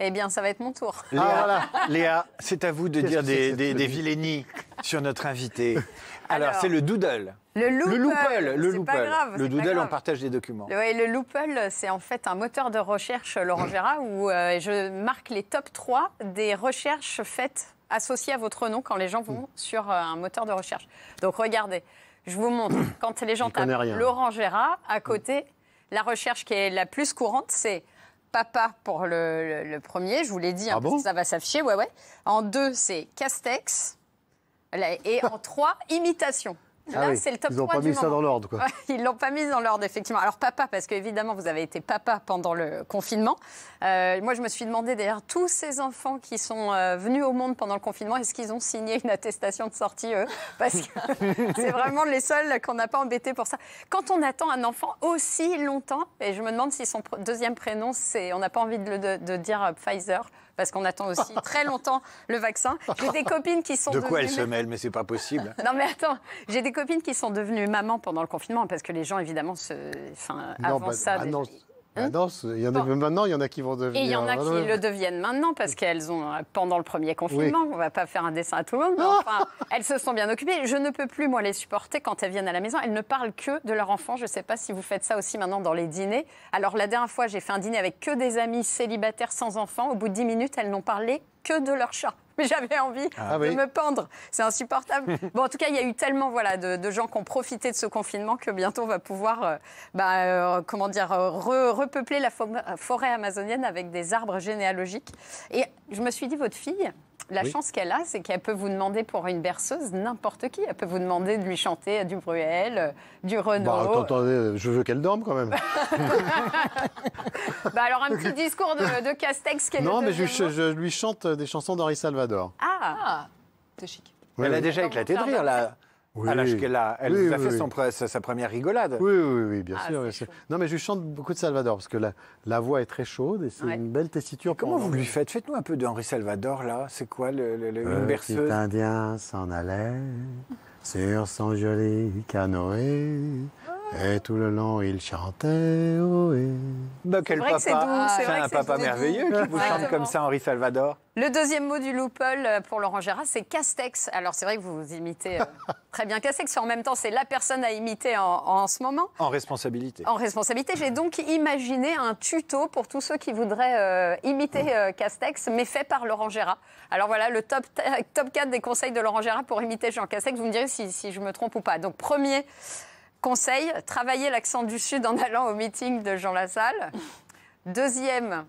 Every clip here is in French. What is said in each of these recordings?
Eh bien, ça va être mon tour. Léa, Léa, c'est à vous de dire des vilainies sur notre invité. Alors, c'est le doodle. Le Loople. Le C'est pas grave. Le doodle, on partage des documents. Oui, le Loople, c'est en fait un moteur de recherche, Laurent Gérard, où je marque les top 3 des recherches faites associées à votre nom quand les gens vont sur un moteur de recherche. Donc, regardez, je vous montre. Quand les gens tapent Laurent Gérard, à côté, la recherche qui est la plus courante, c'est papa pour le premier, je vous l'ai dit, parce que ça va s'afficher. Ouais. En 2, c'est Castex. Et en 3, imitation. Là, c'est le top 3 du moment. Ils n'ont pas mis ça dans l'ordre, quoi. Ouais, ils ne l'ont pas mis dans l'ordre, effectivement. Alors, papa, parce qu'évidemment, vous avez été papa pendant le confinement. Moi, je me suis demandé, d'ailleurs, tous ces enfants qui sont venus au monde pendant le confinement, est-ce qu'ils ont signé une attestation de sortie, eux? Parce que c'est vraiment les seuls qu'on n'a pas embêtés pour ça. Quand on attend un enfant aussi longtemps, et je me demande si son deuxième prénom, on n'a pas envie de dire Pfizer, parce qu'on attend aussi très longtemps le vaccin. J'ai des copines qui sont De quoi elle se mêle, mais c'est pas possible. Non mais attends, j'ai des copines qui sont devenues mamans pendant le confinement, parce que les gens, évidemment, avant ça... maintenant, il y en a qui vont devenir... Et il y en a qui le deviennent maintenant, parce qu'elles ont, pendant le premier confinement, on ne va pas faire un dessin à tout le monde, mais enfin, elles se sont bien occupées. Je ne peux plus, moi, les supporter quand elles viennent à la maison. Elles ne parlent que de leur enfant. Je ne sais pas si vous faites ça aussi maintenant dans les dîners. Alors, la dernière fois, j'ai fait un dîner avec que des amis célibataires sans enfants. Au bout de 10 minutes, elles n'ont parlé que de leur chat. Mais j'avais envie de me pendre. C'est insupportable. Bon, en tout cas, il y a eu tellement de gens qui ont profité de ce confinement que bientôt on va pouvoir repeupler la forêt amazonienne avec des arbres généalogiques. Et je me suis dit, votre fille, la chance qu'elle a, c'est qu'elle peut vous demander pour une berceuse n'importe qui. Elle peut vous demander de lui chanter du Bruel, du Renaud. Attendez, je veux qu'elle dorme quand même. Alors, un petit discours de Castex. Non, mais je lui chante des chansons d'Henri Salvador. Ah, c'est chic. Elle a déjà éclaté de rire, là. À l'âge qu'elle a. Elle nous a fait sa première rigolade. Oui, bien sûr. Non, mais je lui chante beaucoup de Salvador, parce que la voix est très chaude et c'est une belle tessiture. Comment vous lui faites? Faites-nous un peu de Henri Salvador, là. C'est quoi, une berceuse? Petit Indien s'en allait sur son joli canoë. Et tout le long, il chantait. Quel papa! C'est un papa merveilleux qui vous chante comme ça, Henri Salvador. Le deuxième mot du Loople pour Laurent Gérard, c'est Castex. Alors, c'est vrai que vous imitez très bien Castex. En même temps, c'est la personne à imiter en ce moment. En responsabilité. En responsabilité. J'ai donc imaginé un tuto pour tous ceux qui voudraient imiter Castex, mais fait par Laurent Gérard. Alors voilà, le top 4 des conseils de Laurent Gérard pour imiter Jean Castex. Vous me direz si je me trompe ou pas. Donc, premier conseil, travailler l'accent du Sud en allant au meeting de Jean Lassalle. Deuxième,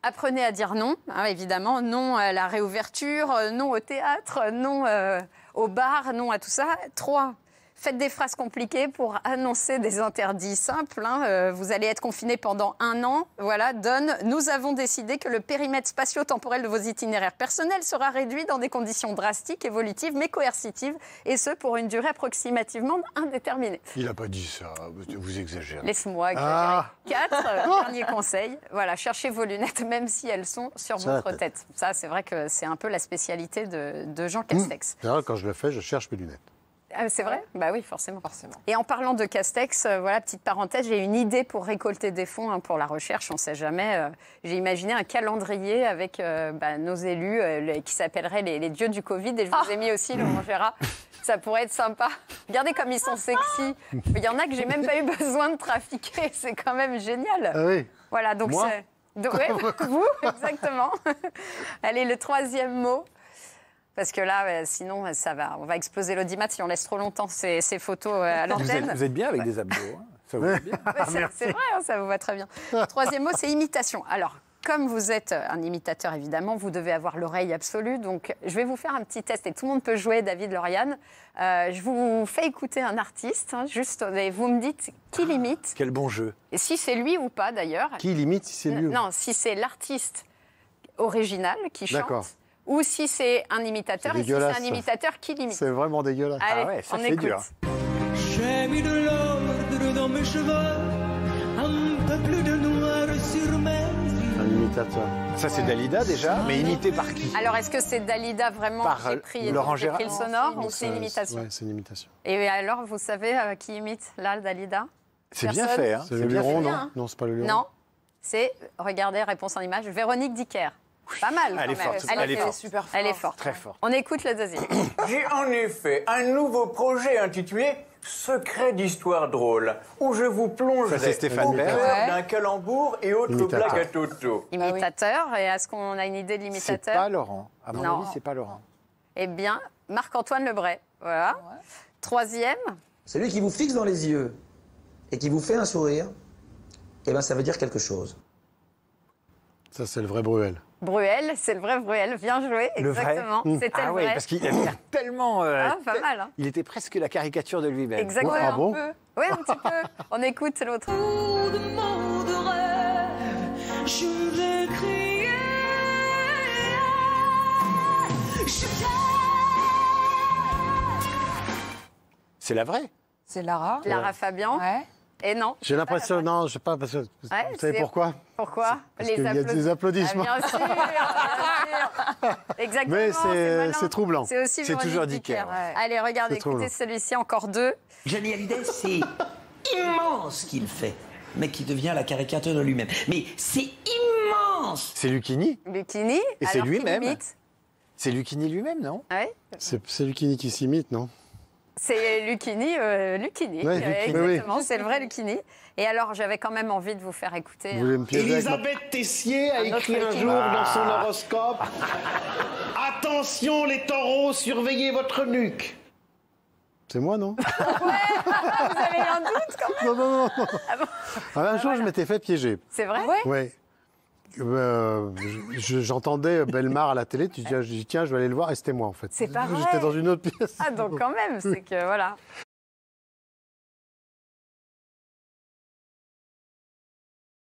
apprenez à dire non, évidemment. Non à la réouverture, non au théâtre, non au bar, non à tout ça. 3, faites des phrases compliquées pour annoncer des interdits simples. Vous allez être confiné pendant 1 an. Voilà, nous avons décidé que le périmètre spatio-temporel de vos itinéraires personnels sera réduit dans des conditions drastiques, évolutives, mais coercitives, et ce, pour une durée approximativement indéterminée. Il n'a pas dit ça, vous exagérez. Laisse-moi exagérer. 4, dernier conseil, voilà, cherchez vos lunettes, même si elles sont sur votre tête. Ça, c'est vrai que c'est un peu la spécialité de Jean Castex. Quand je le fais, je cherche mes lunettes. C'est vrai? Bah oui, forcément. Et en parlant de Castex, voilà, petite parenthèse, j'ai une idée pour récolter des fonds pour la recherche, on ne sait jamais. J'ai imaginé un calendrier avec nos élus qui s'appellerait les dieux du Covid, et je vous ai mis aussi Laurent Gérard. Ça pourrait être sympa. Regardez comme ils sont sexy. Il y en a que j'ai même pas eu besoin de trafiquer, c'est quand même génial. Ah oui. Voilà, donc c'est... Ouais, vous, exactement. Allez, le 3e mot. Parce que là, sinon, on va exploser l'audimat si on laisse trop longtemps ces photos à l'antenne. Vous êtes bien avec des abdos, ça vous va bien. C'est vrai, ça vous va très bien. 3e mot, c'est imitation. Alors, comme vous êtes un imitateur, évidemment, vous devez avoir l'oreille absolue. Donc, je vais vous faire un petit test et tout le monde peut jouer, David, Lauriane. Je vous fais écouter un artiste, juste, et vous me dites qui l'imite. Quel bon jeu. Et si c'est lui ou pas, d'ailleurs. Qui l'imite, si c'est lui? Non, si c'est l'artiste original qui chante. D'accord. Ou si c'est un imitateur, et si c'est un imitateur qui l'imite. C'est vraiment dégueulasse. Allez, ça on fait écoute. dur. J'ai mis de l'ordre dans mes cheveux, un peu plus de noir sur mes yeux. Un imitateur. Ça, c'est Dalida déjà, mais imité par qui? Alors, est-ce que c'est Dalida vraiment qui a pris le sonore ou c'est une imitation? Oui, c'est une imitation. Et alors, vous savez qui imite là, Dalida? C'est bien fait, hein? C'est le Luron, non? Non, c'est pas le Luron. Non. C'est, regardez, réponse en image, Véronique Dicker. Pas mal, quand Elle est même. forte, elle est forte. super forte. Elle est forte. Très fort. On écoute le deuxième. J'ai en effet un nouveau projet intitulé Secret d'histoire drôle, où je vous Ça, plongerai c'est Stéphane au Bern. cœur Ouais. d'un calembour et autres Imitateur. blagues à Toto. Imitateur, et est-ce qu'on a une idée de C'est l'imitateur? pas Laurent. À mon Non. avis, c'est pas Laurent. Eh bien, Marc-Antoine Lebray. Voilà. Troisième, Celui qui vous fixe dans les yeux et qui vous fait un sourire, eh ben ça veut dire quelque chose. Ça, c'est le vrai Bruel. Bruel, c'est le vrai Bruel. Bien joué, Le vrai exactement. C'était Ah le oui, vrai. parce qu'il avait l'air tellement... Pas mal, hein. Il était presque la caricature de lui-même. Exactement. Ah bon? Oui, un petit peu. On écoute l'autre. Tout demanderait, je vais crier. Je t'aime. C'est la vraie. C'est Lara. Lara Fabian. Ouais. Et non. J'ai l'impression, non, je sais pas, parce que, vous savez c'est- pourquoi? Pourquoi? Parce qu'il y a des applaudissements. Ah, bien sûr, bien sûr. Exactement. Mais malin. c'est troublant. C'est aussi C'est Véronique toujours Dicker. Dicker, ouais. Allez, regardez, C'est trop écoutez long. celui-ci, encore deux. Johnny Hallyday, c'est immense ce qu'il fait. Le mec qui devient la caricature de lui-même. Mais c'est immense. C'est Lucchini. Lucchini. Et c'est alors qu'il lui-même. imite. C'est Lucchini lui-même, non? Ouais. C'est Lucchini qui s'imite, non? C'est Lucchini. Lucchini. Ouais, Lucchini, oui. Exactement, c'est le vrai Lucchini. Et alors, j'avais quand même envie de vous faire écouter. Vous voulez me piéger avec ma- Elisabeth Tessier a Un autre écrit un équipe. jour dans son horoscope Attention les taureaux, surveillez votre nuque. C'est moi, non? Vous avez eu un doute quand même? Non, non, non. non. Ah bon Un jour, je m'étais fait piéger. C'est vrai? Ouais. J'entendais Bellemare à la télé, je dis tiens, je vais aller le voir, et c'était moi en fait. C'est pas vrai. J'étais dans une autre pièce. Ah, donc quand même, c'est que voilà.